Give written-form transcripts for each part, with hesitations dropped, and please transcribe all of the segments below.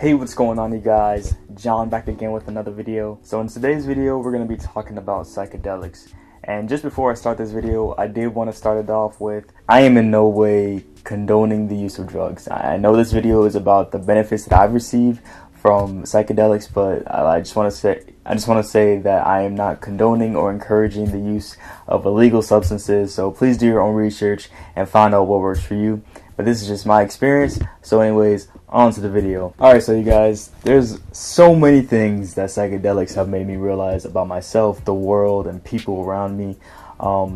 Hey, what's going on, you guys? John back again with another video. So in today's video, we're going to be talking about psychedelics. And just before I start this video, I did want to start it off with, I am in no way condoning the use of drugs. I know this video is about the benefits that I've received from psychedelics, but I just want to say that I am not condoning or encouraging the use of illegal substances. So please do your own research and find out what works for you. But this is just my experience. So anyways, on to the video. Alright, so you guys, there's so many things that psychedelics have made me realize about myself, the world, and people around me.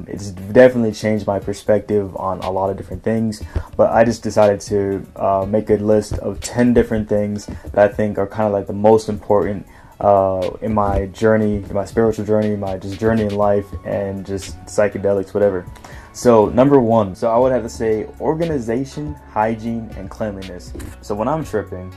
It's definitely changed my perspective on a lot of different things, but I just decided to make a list of 10 different things that I think are kind of like the most important in my journey, in my spiritual journey, my just journey in life, and just psychedelics, whatever. So number one, so I would have to say organization, hygiene, and cleanliness. So when I'm tripping,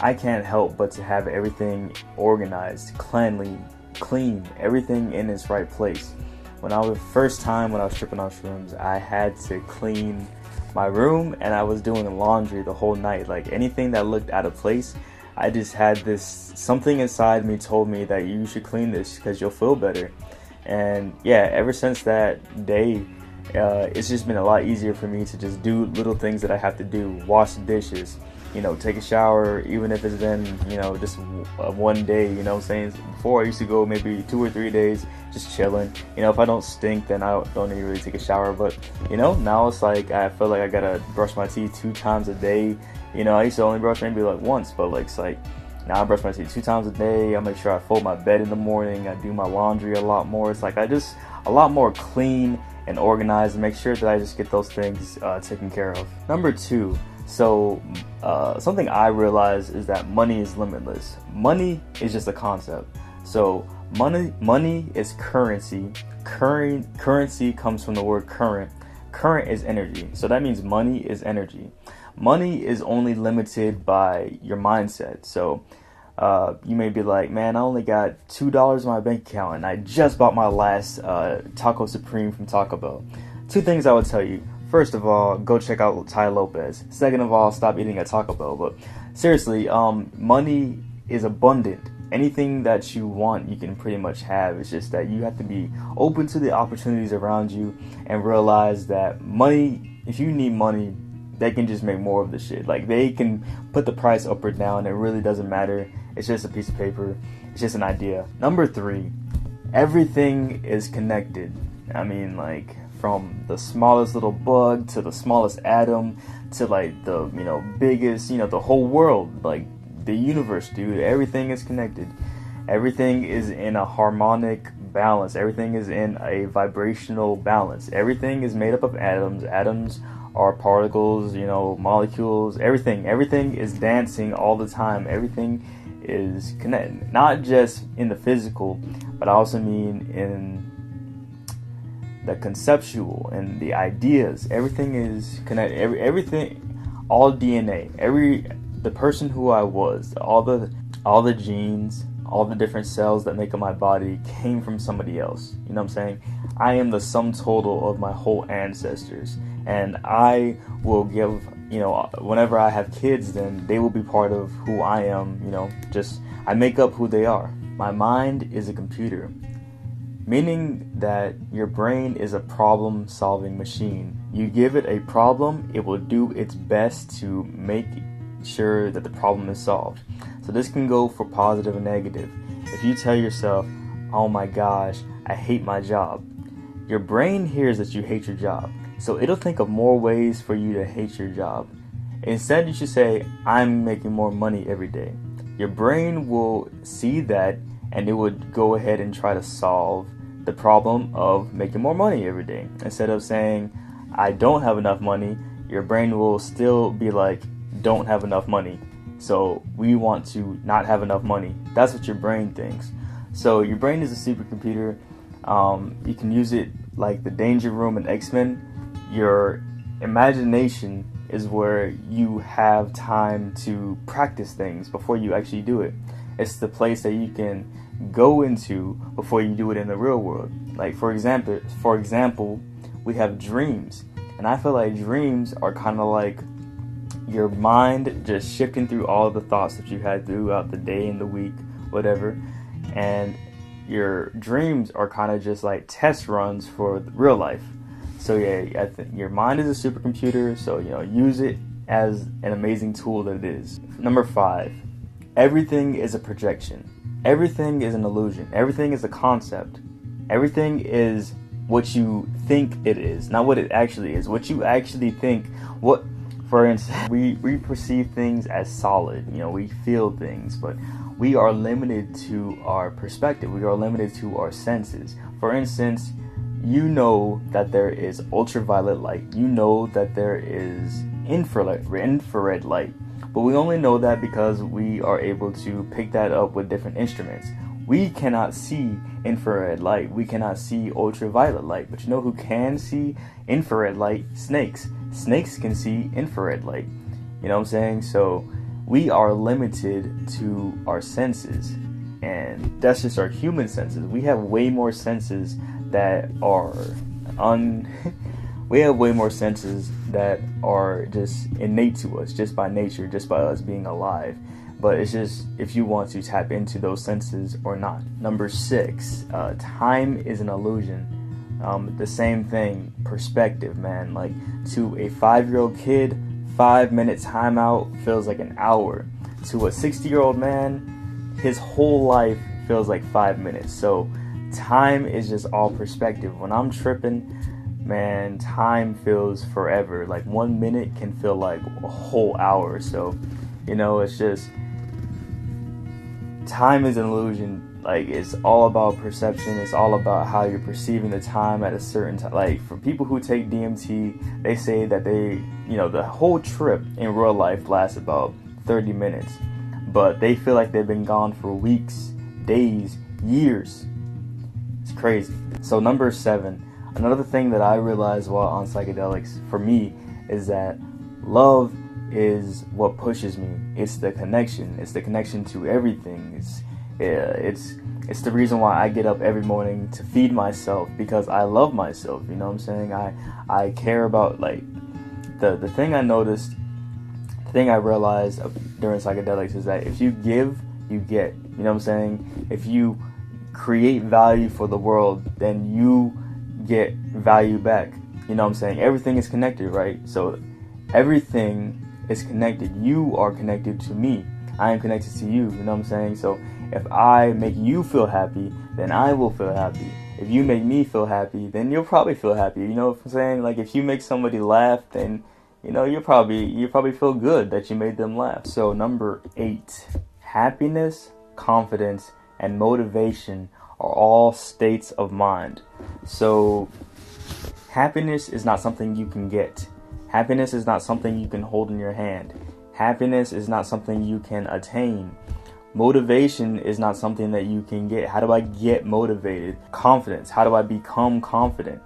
I can't help but to have everything organized, clean, everything in its right place. When I was tripping on shrooms, I had to clean my room, and I was doing laundry the whole night. Like anything that looked out of place, I just had this, something inside me told me that you should clean this because you'll feel better. And yeah, ever since that day, it's just been a lot easier for me to just do little things that I have to do. Wash the dishes, take a shower, even if it's been, just one day, you know what I'm saying? Before I used to go maybe 2 or 3 days just chilling. If I don't stink, then I don't need to really take a shower. But, now it's like I feel like I gotta brush my teeth 2 times a day. I used to only brush maybe like once, but it's like now I brush my teeth 2 times a day. I make sure I fold my bed in the morning. I do my laundry a lot more. It's like a lot more clean and organized, and make sure that I just get those things taken care of. Number 2, so something I realized is that money is limitless. Money is just a concept. So money is currency. Currency comes from the word current. Current is energy. So that means money is energy. Money is only limited by your mindset. So you may be like, man, I only got $2 in my bank account and I just bought my last Taco Supreme from Taco Bell. 2 things I would tell you. First of all, go check out Tai Lopez. Second of all, stop eating at Taco Bell. But seriously, money is abundant. Anything that you want, you can pretty much have. It's just that you have to be open to the opportunities around you and realize that money, if you need money, they can just make more of the shit. Like, they can put the price up or down. It really doesn't matter. It's just a piece of paper. It's just an idea. Number 3, everything is connected. I mean, like, from the smallest little bug to the smallest atom to, like, the, biggest, the whole world, like, the universe, dude. Everything is connected. Everything is in a harmonic balance. Everything is in a vibrational balance. Everything is made up of atoms. Atoms are particles, molecules, everything is dancing all the time. Everything is connected, not just in the physical, but I also mean in the conceptual and the ideas. Everything is connected. Everything, all DNA, the person who I was, all the genes, all the different cells that make up my body came from somebody else. You know what I'm saying? I am the sum total of my whole ancestors. And I will give, whenever I have kids, then they will be part of who I am, I make up who they are. My mind is a computer, meaning that your brain is a problem-solving machine. You give it a problem, it will do its best to make sure that the problem is solved. So this can go for positive and negative. If you tell yourself, oh my gosh, I hate my job, your brain hears that you hate your job. So it'll think of more ways for you to hate your job. Instead, you should say, I'm making more money every day. Your brain will see that, and it would go ahead and try to solve the problem of making more money every day. Instead of saying, I don't have enough money, your brain will still be like, don't have enough money. So we want to not have enough money. That's what your brain thinks. So your brain is a supercomputer. You can use it like the Danger Room in X-Men. Your imagination is where you have time to practice things before you actually do it. It's the place that you can go into before you do it in the real world. Like, for example, we have dreams. And I feel like dreams are kind of like your mind just shifting through all the thoughts that you had throughout the day and the week, whatever. And your dreams are kind of just like test runs for real life. So yeah, I think your mind is a supercomputer, so use it as an amazing tool that it is. Number 5, everything is a projection. Everything is an illusion. Everything is a concept. Everything is what you think it is, not what it actually is. What you actually think. What, for instance, we perceive things as solid. We feel things, but we are limited to our perspective. We are limited to our senses. For instance, that there is ultraviolet light. That there is infrared light. But we only know that because we are able to pick that up with different instruments. We cannot see infrared light. We cannot see ultraviolet light. But you know who can see infrared light? Snakes. Snakes can see infrared light. You know what I'm saying? So we are limited to our senses. And that's just our human senses. We have way more senses that are we have way more senses that are just innate to us, just by nature, just by us being alive. But it's just if you want to tap into those senses or not. Number 6, time is an illusion. The same thing, perspective, man. Like, to a 5-year-old kid, 5-minute timeout feels like an hour. To a 60-year-old man, his whole life feels like 5 minutes. So time is just all perspective. When I'm tripping, man, time feels forever. Like 1 minute can feel like a whole hour. So, it's just, time is an illusion. Like, it's all about perception. It's all about how you're perceiving the time at a certain time. Like, for people who take DMT, they say that the whole trip in real life lasts about 30 minutes. But they feel like they've been gone for weeks, days, years. It's crazy. So number 7, another thing that I realized while on psychedelics for me is that love is what pushes me. It's the connection. It's the connection to everything. It's the reason why I get up every morning to feed myself, because I love myself. You know what I'm saying? I care about, like, the thing I noticed, the thing I realized during psychedelics is that if you give, you get. You know what I'm saying? If you create value for the world, then you get value back. You know what I'm saying? Everything is connected, right? So everything is connected. You are connected to me. I am connected to you. You know what I'm saying? So if I make you feel happy, then I will feel happy. If you make me feel happy, then you'll probably feel happy. You know what I'm saying? Like, if you make somebody laugh, then you probably feel good that you made them laugh. So number 8, happiness, confidence, and motivation are all states of mind. So happiness is not something you can get. Happiness is not something you can hold in your hand. Happiness is not something you can attain. Motivation is not something that you can get. How do I get motivated? Confidence. How do I become confident?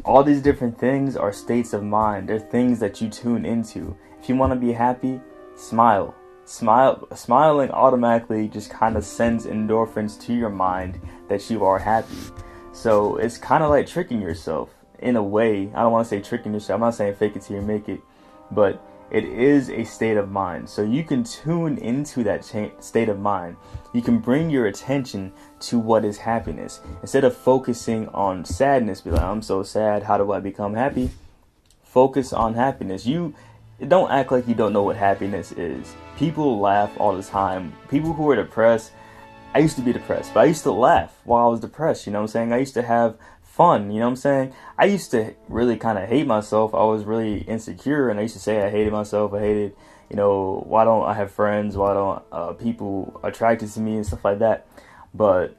All these different things are states of mind. They're things that you tune into. If you want to be happy, smile. Smiling automatically just kind of sends endorphins to your mind that you are happy. So it's kind of like tricking yourself in a way. I don't want to say tricking yourself. I'm not saying fake it till you make it, but it is a state of mind. So you can tune into that state of mind. You can bring your attention to what is happiness. Instead of focusing on sadness, be like, I'm so sad, how do I become happy? Focus on happiness. You don't act like you don't know what happiness is. People laugh all the time. People who are depressed, I used to be depressed, but I used to laugh while I was depressed. You know what I'm saying? I used to have fun. You know what I'm saying? I used to really kind of hate myself. I was really insecure, and I used to say I hated myself. I hated, why don't I have friends? Why don't people attracted to me and stuff like that? But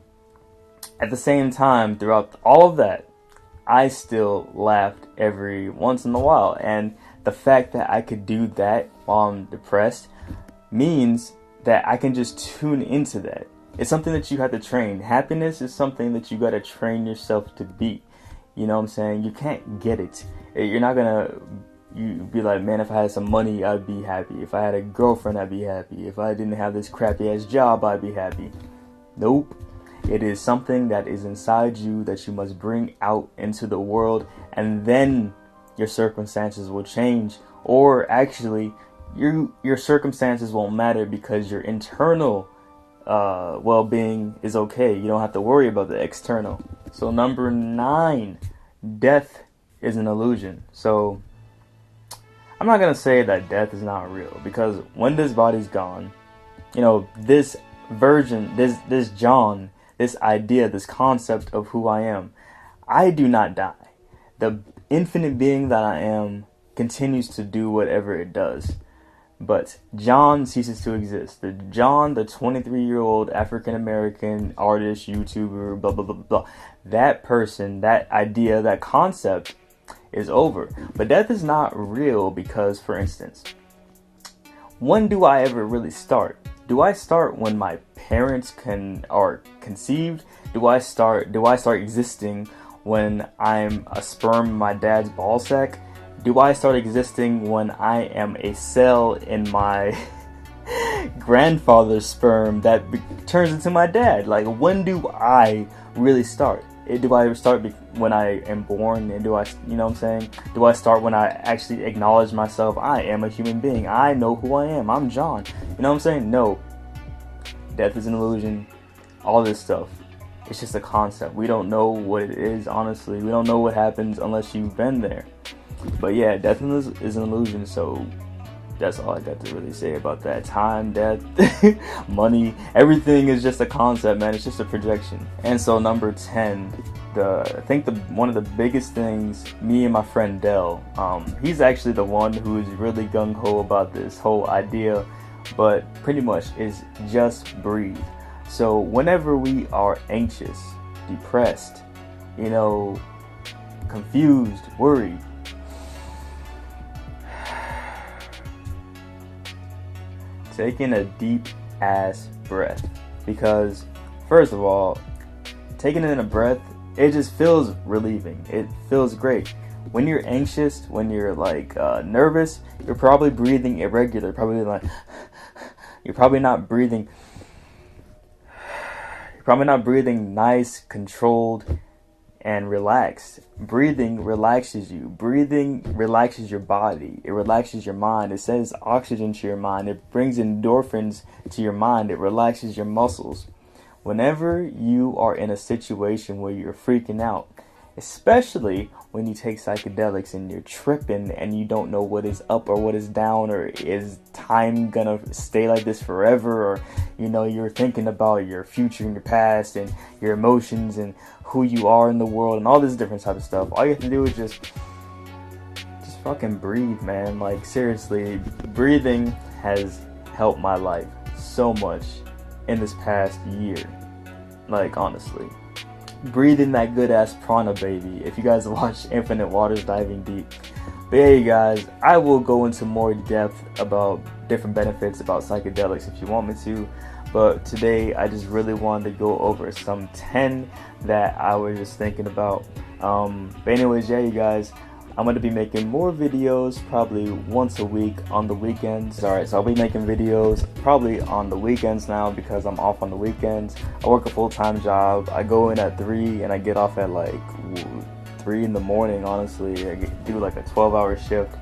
at the same time, throughout all of that, I still laughed every once in a while. And the fact that I could do that while I'm depressed means that I can just tune into that. It's something that you have to train. Happiness is something that you got to train yourself to be. You know what I'm saying? You can't get it. You're not going to be like, man, if I had some money, I'd be happy. If I had a girlfriend, I'd be happy. If I didn't have this crappy ass job, I'd be happy. Nope. It is something that is inside you that you must bring out into the world, and then your circumstances will change. Or actually, your circumstances won't matter because your internal well-being is okay. You don't have to worry about the external. So number 9, death is an illusion. So I'm not gonna say that death is not real, because when this body's gone, you know, this version, this John, this idea, this concept of who I am, I do not die. The infinite being that I am continues to do whatever it does. But John ceases to exist. The John, the 23-year-old African-American artist, YouTuber, blah, blah, blah, blah. That person, that idea, that concept is over. But death is not real because, for instance, when do I ever really start? Do I start when my parents are conceived? Do I start existing when I'm a sperm in my dad's ball sack? Do I start existing when I am a cell in my grandfather's sperm that turns into my dad? Like, when do I really start? Do I start when I am born? And do I, you know what I'm saying? Do I start when I actually acknowledge myself? I am a human being. I know who I am. I'm John. You know what I'm saying? No. Death is an illusion. All this stuff. It's just a concept. We don't know what it is, honestly. We don't know what happens unless you've been there. But yeah, death is an illusion, so that's all I got to really say about that. Time, death, money, everything is just a concept, man. It's just a projection. And so number 10, I think one of the biggest things, me and my friend Dell, he's actually the one who is really gung-ho about this whole idea, but pretty much is just breathe. So whenever we are anxious, depressed, you know, confused, worried, taking a deep ass breath, because first of all, taking in a breath, it just feels relieving. It feels great. When you're anxious, when you're like nervous, you're probably breathing irregular. You're probably not breathing nice, controlled, and relaxed. Breathing relaxes you. Breathing relaxes your body. It relaxes your mind. It sends oxygen to your mind. It brings endorphins to your mind. It relaxes your muscles. Whenever you are in a situation where you're freaking out, especially when you take psychedelics and you're tripping and you don't know what is up or what is down, or is time gonna stay like this forever, or you know, you're thinking about your future and your past and your emotions and who you are in the world and all this different type of stuff. All you have to do is just fucking breathe, man. Like, seriously, breathing has helped my life so much in this past year. Like, honestly, breathing that good ass prana, baby. If you guys watch Infinite Waters Diving Deep. But yeah, you guys, I will go into more depth about different benefits about psychedelics if you want me to. But today, I just really wanted to go over some 10 that I was just thinking about. But anyways, yeah, you guys, I'm going to be making more videos probably once a week on the weekends. Alright, so I'll be making videos probably on the weekends now because I'm off on the weekends. I work a full-time job. I go in at 3 and I get off at like 3 in the morning, honestly. I do like a 12-hour shift.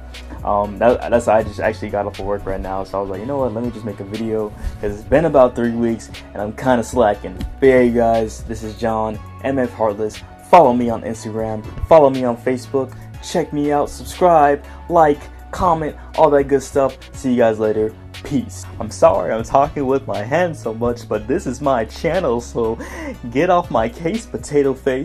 That's why I just actually got off of work right now, so I was like, you know what, let me just make a video, because it's been about 3 weeks and I'm kind of slacking. But yeah, you guys, this is John, MF Heartless. Follow me on Instagram, follow me on Facebook, check me out, subscribe, like, comment, all that good stuff. See you guys later. Peace. I'm sorry I'm talking with my hands so much, but this is my channel, so get off my case, potato face.